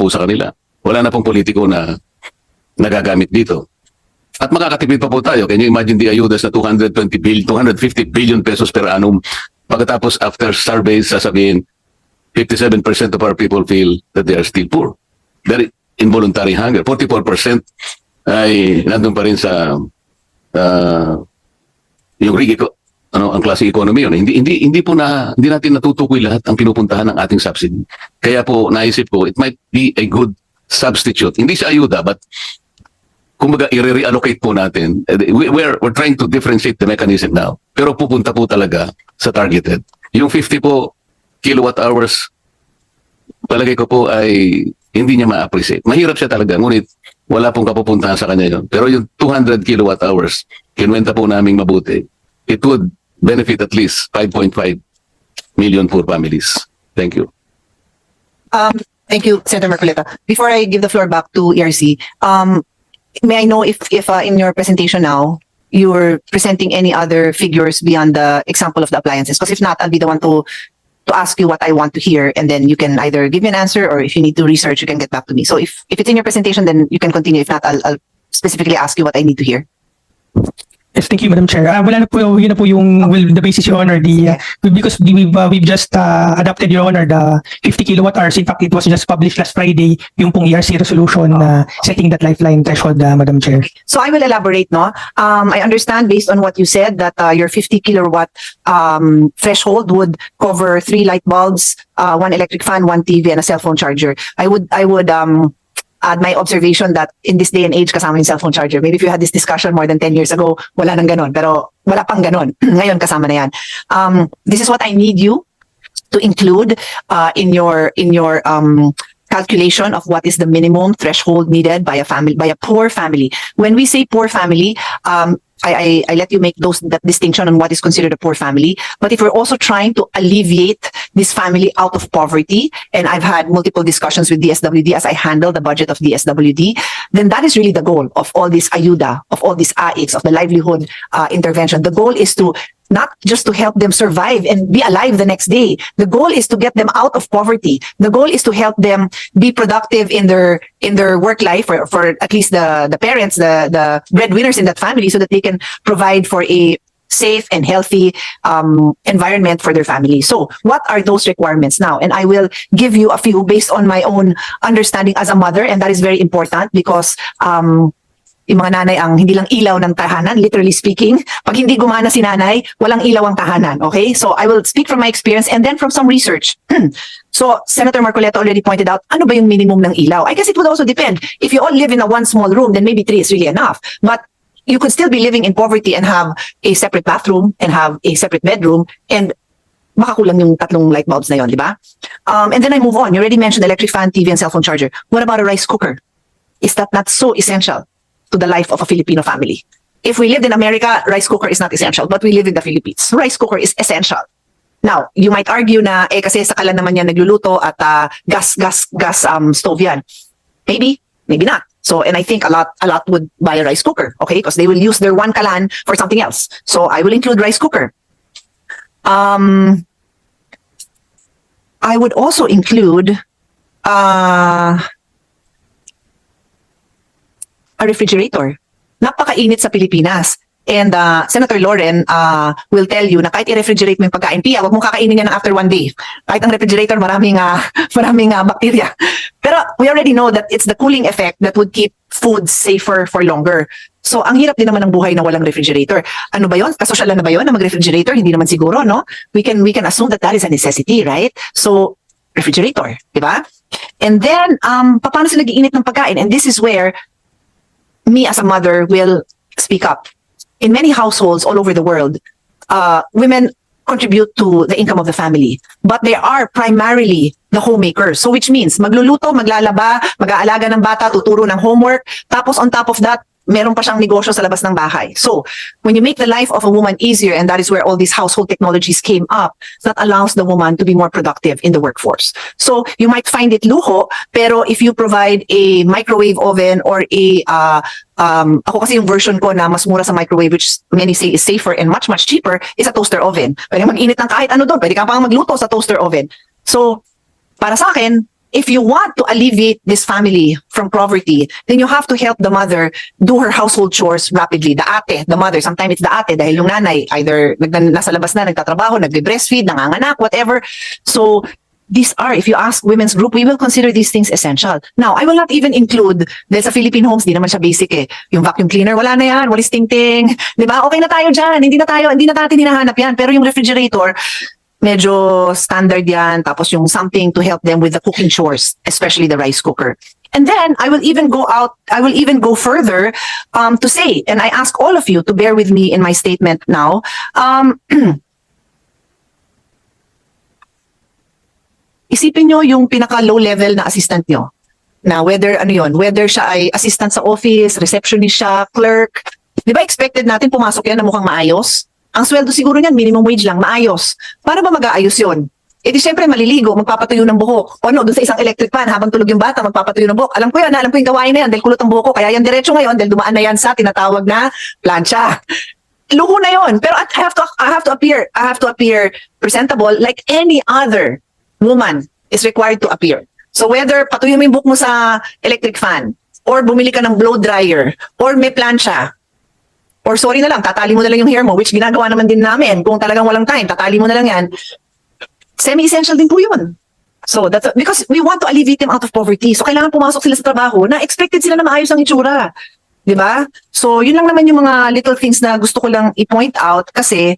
po sa kanila. Wala na pong politiko na nagagamit dito. At makakatipid pa po tayo. Can you imagine the ayudas na 250 billion pesos per annum? Pagkatapos after surveys, sasabihin, 57% of our people feel that they are still poor. They're involuntary hunger. 44% ay nandun pa rin sa yung ang klase economy yun. Hindi natin natutukoy lahat ang pinupuntahan ng ating subsidy. Kaya po naisip ko, it might be a good substitute. Hindi sa ayuda, but kumbaga i-reallocate po natin. We're trying to differentiate the mechanism now. Pero pupunta po talaga sa targeted. Yung 50 po kilowatt hours, palagay ko po ay hindi niya ma-appreciate. Mahirap siya talaga, ngunit wala pong kapupuntahan sa kanya yun. Pero yung 200 kilowatt hours, kinwenta po naming mabuti, it would benefit at least 5.5 million poor families. Thank you. Thank you, Senator Marcoleta. Before I give the floor back to ERC, may I know if in your presentation now, you're presenting any other figures beyond the example of the appliances? Because if not, I'll be the one to ask you what I want to hear, and then you can either give me an answer, or if you need to research, you can get back to me. So if it's in your presentation, then you can continue. If not, I'll specifically ask you what I need to hear. Yes, thank you, Madam Chair. Wala na po, yun na po yung, well, the basis, Your Honor, because we've just adopted, Your Honor, the 50 kilowatt hours. In fact, it was just published last Friday, yung pong ERC resolution setting that lifeline threshold, Madam Chair. So I will elaborate, no? I understand based on what you said that your 50 kilowatt threshold would cover 3 light bulbs, 1 electric fan, 1 TV, and a cell phone charger. I would add my observation that in this day and age, kasama yung cellphone charger. Maybe if you had this discussion more than 10 years ago, wala nang ganon. Pero wala pang ganon. Ngayon, kasama na yan. This is what I need you to include in your calculation of what is the minimum threshold needed by a poor family. When we say poor family, I let you make that distinction on what is considered a poor family. But if we're also trying to alleviate this family out of poverty, and I've had multiple discussions with DSWD as I handle the budget of DSWD, then that is really the goal of all this ayuda, of all these AICs, of the livelihood intervention. The goal is to not just to help them survive and be alive the next day. The goal is to get them out of poverty. The goal is to help them be productive in their work life, for at least the parents, the breadwinners in that family, so that they can provide for a safe and healthy environment for their family. So what are those requirements now? And I will give you a few based on my own understanding as a mother, and that is very important because yung mga nanay ang hindi lang ilaw ng tahanan, literally speaking. Pag hindi gumana si nanay, walang ilaw ang tahanan, okay? So I will speak from my experience and then from some research. So Senator Marcoleta already pointed out, ano ba yung minimum ng ilaw? I guess it would also depend. If you all live in a one small room, then maybe 3 is really enough. But you could still be living in poverty and have a separate bathroom and have a separate bedroom, and makakulang yung 3 light bulbs na yon, di ba? And then I move on. You already mentioned electric fan, TV, and cell phone charger. What about a rice cooker? Is that not so essential to the life of a Filipino family? If we lived in America, rice cooker is not essential, but we live in the Philippines. Rice cooker is essential. Now, you might argue na, kasi sa kalan naman yan nagluluto at gas stove yan. Maybe not. So, and I think a lot would buy a rice cooker, okay? Because they will use their one kalan for something else. So, I will include rice cooker. I would also include a refrigerator. Napakainit sa Pilipinas. And Senator Lauren will tell you na kahit i-refrigerate mo yung pagkain, Pia, wag mong kakainin yan after 1 day. Kahit ang refrigerator, maraming bacteria. Pero we already know that it's the cooling effect that would keep food safer for longer. So ang hirap din naman ng buhay na walang refrigerator. Ano ba yon? Kasosyalan na ba yon na mag-refrigerator? Hindi naman siguro, no? We can assume that is a necessity, right? So refrigerator, di ba? And then paano sila nag-iinit ng pagkain? And this is where me as a mother will speak up. In many households all over the world, women contribute to the income of the family, but they are primarily the homemakers. So which means magluluto, maglalaba, mag-aalaga ng bata, tuturo ng homework, tapos on top of that, meron pa siyang negosyo sa labas ng bahay. So when you make the life of a woman easier, and that is where all these household technologies came up, that allows the woman to be more productive in the workforce. So you might find it luho, pero if you provide a microwave oven or ako kasi yung version ko na mas mura sa microwave, which many say is safer and much cheaper, is a toaster oven. Pwede mag-init ng kahit ano doon. Pwede ka pang magluto sa toaster oven. So para sa akin, if you want to alleviate this family from poverty, then you have to help the mother do her household chores rapidly. The ate, the mother, sometimes it's the ate dahil yung nanay either nasa labas na, nagtatrabaho, nagbe-breastfeed, nanganganak, whatever. So, these are, if you ask women's group, we will consider these things essential. Now, I will not even include, dahil sa Philippine homes, di naman siya basic eh. Yung vacuum cleaner, wala na yan, walis ting-ting. Di ba? Okay na tayo dyan, hindi na natin hinahanap yan. Pero yung refrigerator, medyo standard yan. Tapos yung something to help them with the cooking chores, especially the rice cooker. And then, I will even go further to say, and I ask all of you to bear with me in my statement now, isipin nyo yung pinaka-low level na assistant nyo. Na whether siya ay assistant sa office, receptionist siya, clerk. Di ba expected natin pumasok yan na mukhang maayos? Ang sweldo siguro niyan, minimum wage lang, maayos. Paano ba mag-aayos yun? Eh di syempre maliligo, magpapatuyo ng buhok. O ano, dun sa isang electric fan, habang tulog yung bata, magpapatuyo ng buhok. Alam ko yung gawain na yan, dahil kulot ang buhok ko. Kaya yan diretso ngayon, dahil dumaan na yan sa tinatawag na plancha. Luho na yon. Pero I have to appear presentable like any other woman is required to appear. So whether patuyo mo yung buhok mo sa electric fan, or bumili ka ng blow dryer, or may plancha, or sorry na lang, tatali mo na lang yung hair mo, which ginagawa naman din namin. Kung talagang walang time, tatali mo na lang yan. Semi-essential din po yun. So, that's because we want to alleviate them out of poverty. So, kailangan pumasok sila sa trabaho na expected sila na maayos ang itsura. Diba? So, yun lang naman yung mga little things na gusto ko lang i-point out kasi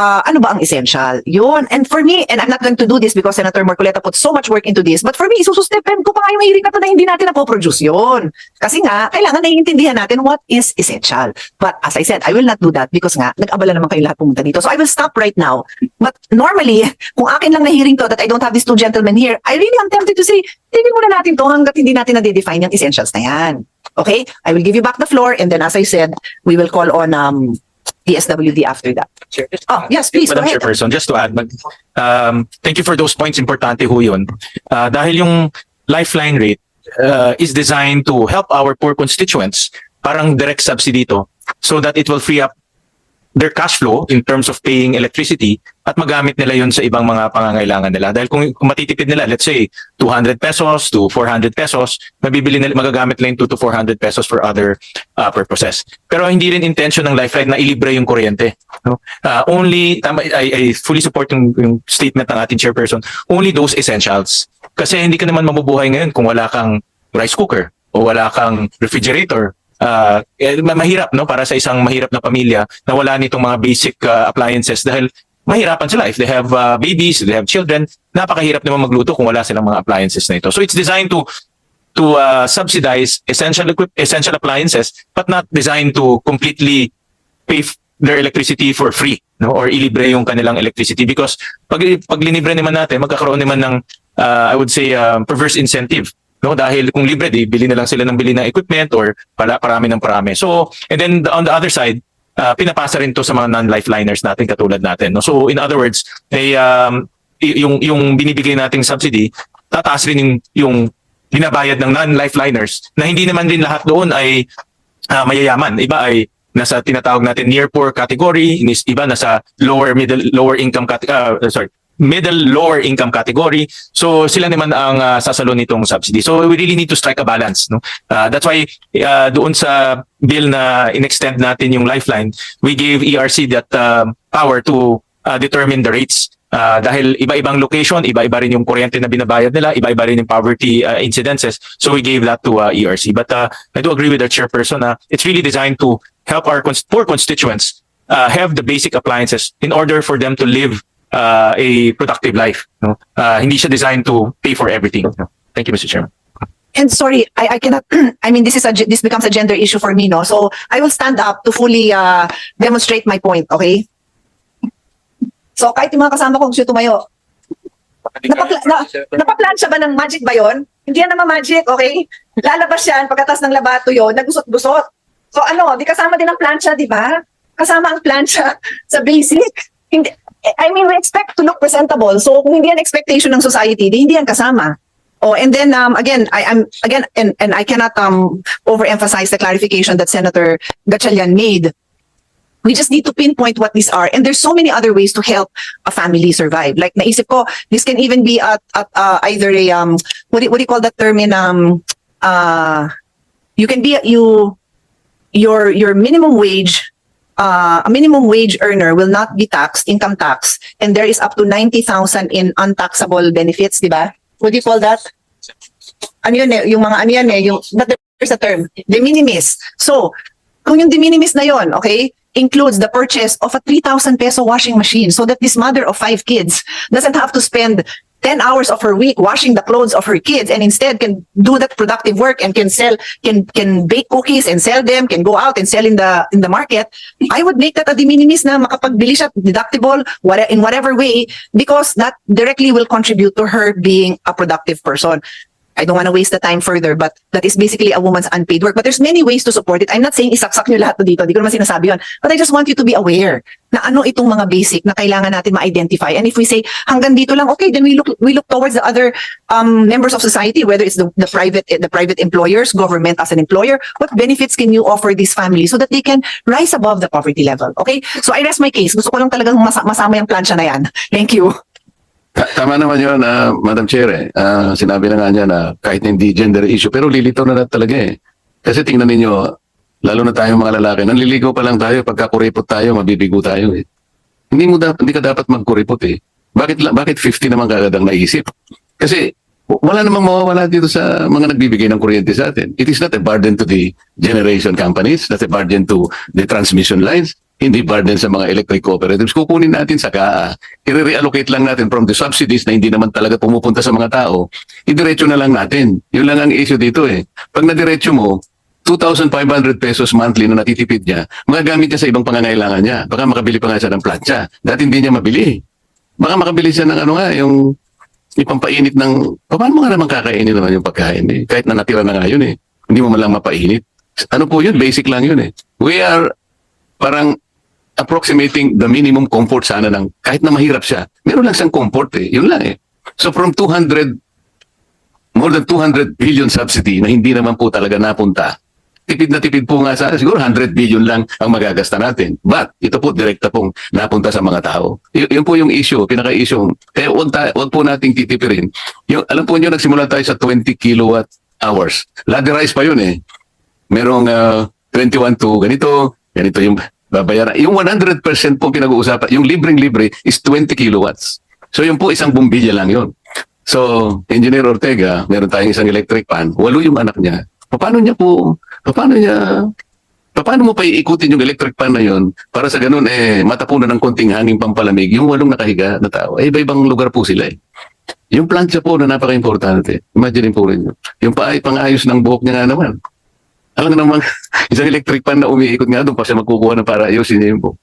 ano ba ang essential? Yun. And for me, and I'm not going to do this because Senator Marcoleta put so much work into this, but for me, isusustepen ko pa nga yung hearing na to na hindi natin napoproduce yun. Kasi nga, kailangan naiintindihan natin what is essential. But as I said, I will not do that because nga, nag-abala naman kayo lahat pumunta dito. So I will stop right now. But normally, kung akin lang na hearing to that I don't have these two gentlemen here, I really am tempted to say, tigil muna natin to hanggat hindi natin na-define yung essentials na yan. Okay? I will give you back the floor and then as I said, we will call on DSWD after that. Chair, Oh, yes, please, go Madam ahead. Chairperson, just to add, thank you for those points. Importante ho yun. Dahil yung lifeline rate is designed to help our poor constituents, parang direct subsidy to, so that it will free up their cash flow in terms of paying electricity at magamit nila yun sa ibang mga pangangailangan nila. Dahil kung matitipid nila, let's say, 200 pesos to 400 pesos, magagamit nila yung 2 to 400 pesos for other purposes. Pero hindi rin intention ng Lifeline na ilibre yung kuryente. No? I fully support yung statement ng ating chairperson, only those essentials. Kasi hindi ka naman mabubuhay ngayon kung wala kang rice cooker o wala kang refrigerator. Mahirap no para sa isang mahirap na pamilya na wala nitong mga basic appliances dahil mahirapan sila if they have babies, if they have children, napakahirap naman magluto kung wala silang mga appliances na ito. So it's designed to subsidize essential appliances but not designed to completely pay their electricity for free, no, or ilibre yung kanilang electricity because pag linibre naman natin magkakaroon naman ng I would say perverse incentive. No, dahil kung libre, di bili na lang sila ng bili ng equipment or parami ng parami. So, and then on the other side, pinapasa rin to sa mga non-lifeliners natin katulad natin. No? So, in other words, yung binibigay nating subsidy, tataas rin yung binabayad ng non-lifeliners na hindi naman din lahat doon ay mayayaman. Iba ay nasa tinatawag natin near poor category, iba nasa lower income middle lower income category. So sila naman ang sasalo nitong subsidy. So we really need to strike a balance, no? That's why doon sa bill na inextend natin yung lifeline, we gave ERC that power to determine the rates. Dahil iba-ibang location, iba-iba rin yung kuryente na binabayad nila, iba-iba rin yung poverty incidences. So we gave that to ERC. But I do agree with the chairperson na it's really designed to help our poor constituents have the basic appliances in order for them to live a productive life. No? Hindi siya designed to pay for everything. No? Thank you, Mr. Chairman. And sorry, I cannot, I mean, this becomes a gender issue for me, no? So I will stand up to fully demonstrate my point, okay? So kahit yung mga kasama ko gusto tumayo, napaplansya ba ng magic ba yon? Hindi yan naman magic, okay? Lalabas yan, pagkatas ng labato yun, nagusot-gusot. So ano, di kasama din ang plansya, di ba? Kasama ang plansya sa basic. Hindi, I mean, we expect to look presentable. So kung hindi yan expectation ng society, di hindi yan kasama. Oh, and then again, I cannot overemphasize the clarification that Senator Gatchalian made. We just need to pinpoint what these are. And there's so many other ways to help a family survive. Like naisip ko, this can even be either a, what do you call that term in, you can be, your minimum wage, a minimum wage earner will not be taxed, income tax, and there is up to 90,000 in untaxable benefits, di ba? What do you call that? Ano yun eh, yung mga ano yan eh, but there's a term, de minimis. So, kung yung de minimis na yon, okay, includes the purchase of a 3,000 peso washing machine so that this mother of 5 kids doesn't have to spend 10 hours of her week washing the clothes of her kids and instead can do that productive work and can sell, can bake cookies and sell them, can go out and sell in the market. I would make that a de minimis na makapagbili siya deductible in whatever way, because that directly will contribute to her being a productive person. I don't want to waste the time further, but that is basically a woman's unpaid work. But there's many ways to support it. I'm not saying isaksak nyo lahat to dito. Di ko naman sinasabi yun. But I just want you to be aware na ano itong mga basic na kailangan natin ma-identify. And if we say hanggang dito lang, okay, then we look towards the other members of society, whether it's the private employers, government as an employer. What benefits can you offer these families so that they can rise above the poverty level? Okay? So I rest my case. Gusto ko lang talagang masama yung plancha na yan. Thank you. Tama naman yun, Madam Chair. Sinabi na nga niya na kahit hindi gender issue, pero lilitaw na talaga eh. Kasi tingnan ninyo, lalo na tayong mga lalaki, nanliligaw pa lang tayo, pagkakuripot tayo, mabibigo tayo eh. Hindi ka dapat magkuripot eh. Bakit 50 naman kagad ang naisip? Kasi wala namang mawawala dito sa mga nagbibigay ng kuryente sa atin. It is not a burden to the generation companies, not a burden to the transmission lines, hindi burden sa mga electric cooperatives. Kukunin natin sa KAA, i-reallocate lang natin from the subsidies na hindi naman talaga pumupunta sa mga tao, idiretso na lang natin. Yun lang ang issue dito eh. Pag nadiretso mo, 2,500 pesos monthly na natitipid niya, magagamit niya sa ibang pangangailangan niya. Baka makabili pa nga siya ng plancha. Dati hindi niya mabili. Baka makabili siya ng ano nga, yung ipampainit ng, paano mo nga naman kakainin naman yung pagkain eh? Kahit na natira na nga yun eh. Hindi mo man lang mapainit. Ano po yun? Basic lang yun eh. We are parang approximating the minimum comfort sana ng kahit na mahirap siya. Meron lang siyang comfort eh. Yun lang eh. So from more than 200 billion subsidy na hindi naman po talaga napunta, tipid na tipid po nga sa siguro 100 billion lang ang magagasta natin. But ito po direkta pong napunta sa mga tao. Yun po yung issue, pinaka-issue. Kaya wag po nating titipirin. Alam po niyo, nagsimula tayo sa 20 kilowatt hours. Ladder-rise pa yun eh. Merong 21 to ganito yung babayaran. Yung 100% po pinag-uusapan, yung libreng-libre is 20 kilowatts. So yun po isang bumbilya lang yun. So, Engineer Ortega, meron tayong isang electric fan, 8 yung anak niya. Paano mo pa iikutin yung electric fan na yun para sa ganun matapunan ng konting hanging pampalamig yung 8 nakahiga na tao? Iba-ibang lugar po sila eh. Yung plancha po na napaka-importante. Imagine po rin yun. Yung pang-ayos ng buhok niya nga naman. Alam nga naman, isang electric fan na umiikot nga doon pa siya magkukuha ng para ayusin niya yung buhok.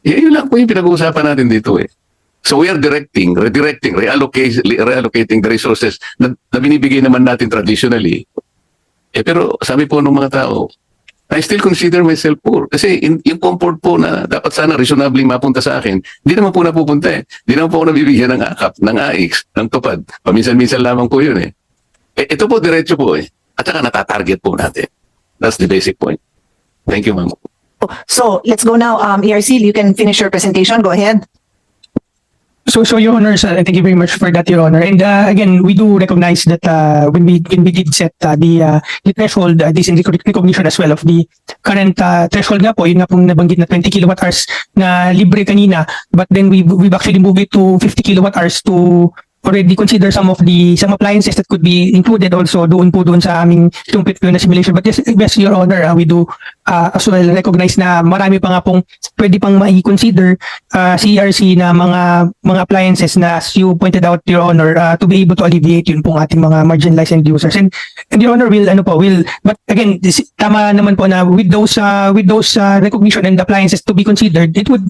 Yun lang po yung pinag-uusapan natin dito eh. So we are redirecting, reallocating the resources na binibigay naman natin traditionally. Pero sabi po ng mga tao, I still consider myself poor. Kasi yung comfort po na dapat sana reasonably mapunta sa akin, hindi naman po napupunta eh. Hindi naman po ako nabibigyan ng AKAP, ng AX, ng tupad. Paminsan-minsan lamang po yun eh. Ito po, diretso po eh. At saka natatarget po natin. That's the basic point. Thank you, ma'am. So let's go now. ERC, you can finish your presentation. Go ahead. So Your Honor, thank you very much for that, Your Honor. And again, we do recognize that when we did set the threshold, this in recognition as well of the current threshold nga po, yun nga pong nabanggit na 20 kilowatt hours na libre kanina, but then we've actually moved it to 50 kilowatt hours to already consider some appliances that could be included also doon sa aming na simulation. But yes, Your Honor, we do as well recognize na marami pa nga pong pwede pang mai-consider CRC na mga appliances na as you pointed out, Your Honor, to be able to alleviate yun pong ating mga marginalized end users. And Your Honor, but again, tama naman po na with those recognition and appliances to be considered, it would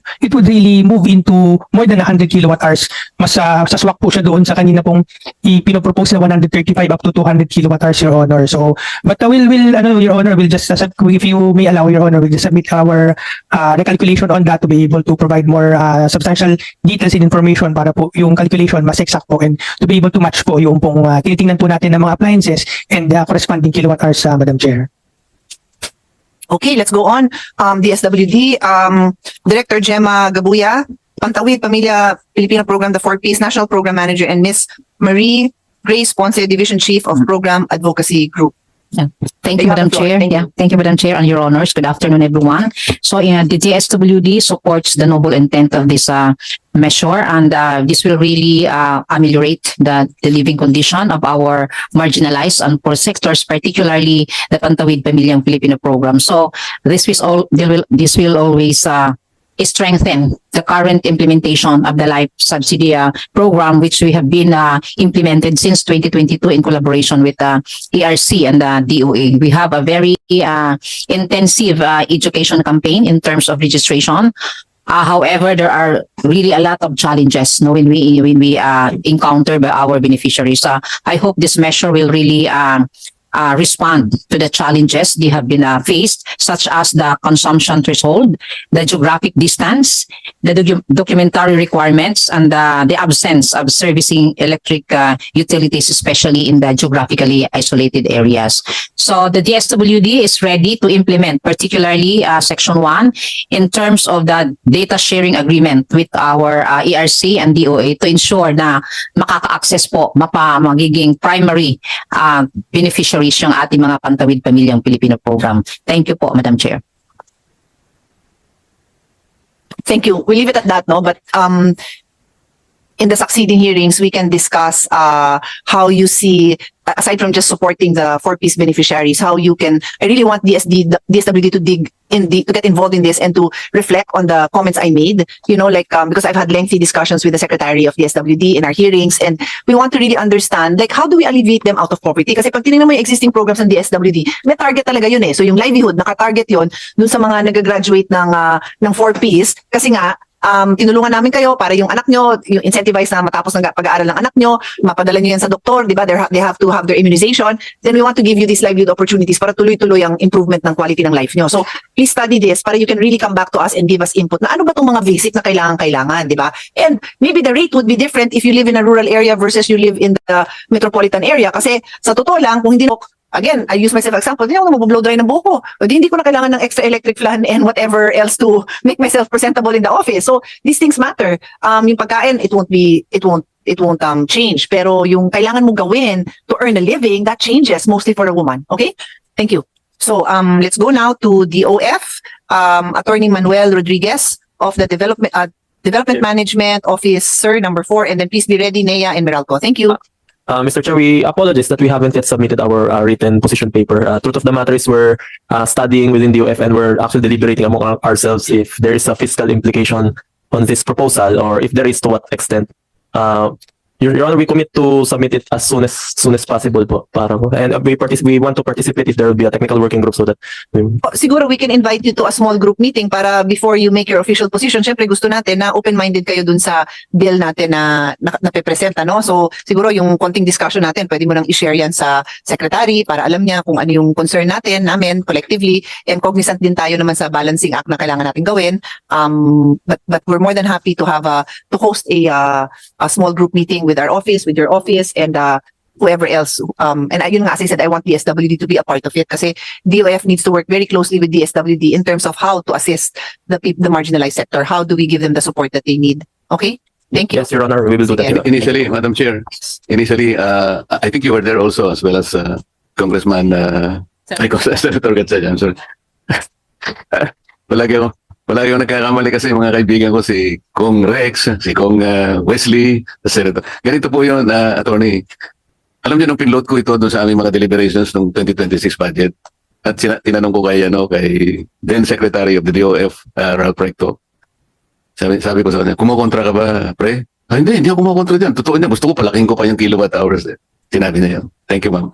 really move into more than 100 kilowatt hours. Mas saswak po siya doon sa kanina pong ipinopropose na 135 up to 200 kilowatt hours, Your Honor. So, but Your Honor, we'll just, if you may allow, Your Honor, we'll just submit our recalculation on that to be able to provide more substantial details and information para po yung calculation mas exact po and to be able to match po yung pong tinitingnan po natin ng mga appliances and corresponding kilowatt hours, Madam Chair. Okay, let's go on. DSWD, Director Gemma Gabuya, Pantawid Pamilya Filipino Program, the 4Ps National Program Manager, and Miss Marie Grace Ponce, Division Chief of Program Advocacy Group. Thank You you, have Madam the floor. Chair. Thank Yeah, you. thank you, Madam Chair, and Your Honors. Good afternoon, everyone. So, the DSWD supports the noble intent of this measure, and this will really ameliorate the living condition of our marginalized and poor sectors, particularly the Pantawid Pamilyang Filipino Program. So, this will always strengthen the current implementation of the life subsidy program, which we have been implemented since 2022 in collaboration with ERC and the DOA. We have a very intensive education campaign in terms of registration. However, there are really a lot of challenges when we encounter by our beneficiaries. I hope this measure will really respond to the challenges they have been faced, such as the consumption threshold, the geographic distance, the documentary requirements, and the absence of servicing electric utilities, especially in the geographically isolated areas. So the DSWD is ready to implement, particularly Section 1, in terms of the data sharing agreement with our ERC and DOA to ensure na makaka-access po, magiging primary beneficiaries yung ating mga Pantawid Pamilyang Pilipino Program. Thank you po, Madam Chair. Thank you. We leave it at that, no? But in the succeeding hearings, we can discuss how you see, aside from just supporting the 4Ps beneficiaries, how you can. I really want DSWD to dig in, to get involved in this and to reflect on the comments I made. You know, like because I've had lengthy discussions with the Secretary of DSWD in our hearings, and we want to really understand, like, how do we alleviate them out of poverty? Kasi pag tinignan mo yung existing programs ng DSWD, may target talaga yun eh. So yung livelihood, naka-target yun dun sa mga nag-graduate ng 4Ps, kasi nga tinulungan namin kayo para yung anak nyo, yung incentivize na matapos ng pag-aaral ng anak nyo, mapadala nyo yan sa doktor, di ba? They have to have their immunization. Then we want to give you these livelihood opportunities para tuloy-tuloy ang improvement ng quality ng life nyo. So please study this para you can really come back to us and give us input na ano ba itong mga basic na kailangan, di ba? And maybe the rate would be different if you live in a rural area versus you live in the metropolitan area. Kasi sa totoo lang, kung hindi mo, again, I use myself example, hindi ako mag-blow dry ng buhok ko. O di, hindi ko na kailangan ng extra electric fan and whatever else to make myself presentable in the office. So these things matter. Yung pagkain, it won't change. Pero yung kailangan mo gawin to earn a living, that changes mostly for a woman. Okay? Thank you. So let's go now to DOF, Attorney Manuel Rodriguez of the Development Management Office, Sir, number 4, and then please be ready, Nea and Meralco. Thank you. Mr. Chair, we apologize that we haven't yet submitted our written position paper. Truth of the matter is we're studying within DOF and we're actually deliberating among ourselves if there is a fiscal implication on this proposal or if there is, to what extent. Your Honor, we commit to submit it as soon as possible po. And we want to participate if there will be a technical working group so that Siguro we can invite you to a small group meeting para before you make your official position. Siyempre gusto natin na open-minded kayo dun sa bill natin na nape-presenta, no? So siguro yung konting discussion natin, pwede mo nang i-share yan sa secretary para alam niya kung ano yung concern namin collectively, and cognizant din tayo naman sa balancing act na kailangan natin gawin. But we're more than happy to have to host a small group meeting with our office, with your office, and whoever else. And yun nga, as I said, I want DSWD to be a part of it kasi DOF needs to work very closely with DSWD in terms of how to assist the marginalized sector. How do we give them the support that they need? Okay? Thank you. yes, Your Honor, we will do that. Sige. Initially, Madam Chair, I think you were there also as well as Congressman Senator Gatchalian. I'm sorry. Palagi ako nagkakamali kasi mga kaibigan ko si Kong Rex, si Kong Wesley, Senator. Ganito po yun, Attorney. Alam niyo, nung pinload ko ito doon sa aming mga deliberations ng 2026 budget at tinanong ko kay then Secretary of the DOF, Ralph Recto. Sabi ko sa kanya, kumukontra ka ba, pre? Hindi ako kumukontra dyan. Totoo niya, gusto ko palaking ko pa yung kilowatt hours. Sinabi niya yan. Thank you, ma'am.